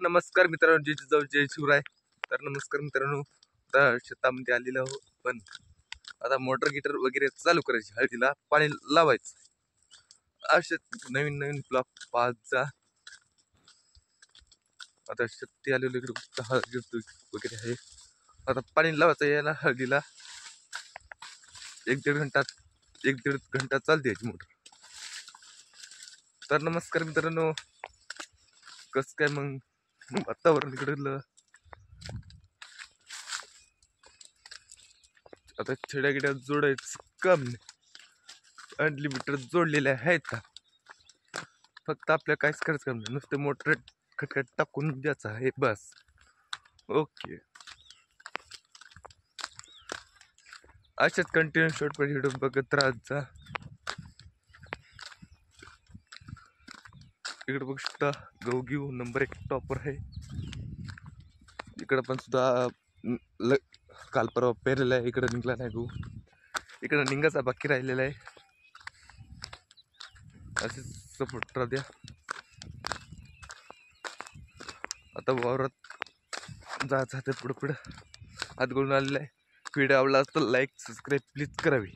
नमस्कार मित्रांनो, जय जिजाऊ जय शिवराय. तर नमस्कार मित्रांनो, आता शेतामध्ये आलेलो आहो. पण आता मोटर गिटर वगैरे चालू करायची, हळदीला पाणी लावायचं. असे नवीन नवीन ब्लॉक पाच जा. आता शेती आलेलो इकडे हळद वगैरे आहे. आता पाणी लावायचं याला हळदीला. एक दीड घंटा चालते याची मोटर. तर नमस्कार मित्रांनो, कस काय मग वातावरण इकडलं. आता छेड्या गिड्या जोडायचं काम नाही, अनलिमिटेड जोडलेले आहेत का. फक्त आपल्या काहीच करायचं काम नाही, नुसते मोटर खटखट टाकून द्यायचं आहे बस. ओके, अशाच कंटिन्यू शॉर्ट व्हिडिओ बघत राहत जा. इकडे बघू शकता गहू घेऊ नंबर 1 टॉपर आहे. इकडं पण सुद्धा काल परवा पेरलेला आहे. इकडं निघला नाही गहू, इकडं निघायचा बाकी राहिलेला आहे. असे सपोर्ट राहू द्या. आता वावरात जायचं पुढं पुढं हात घालून आलेला आहे. व्हिडिओ आवडला तर लाईक सबस्क्राईब प्लीज करावी.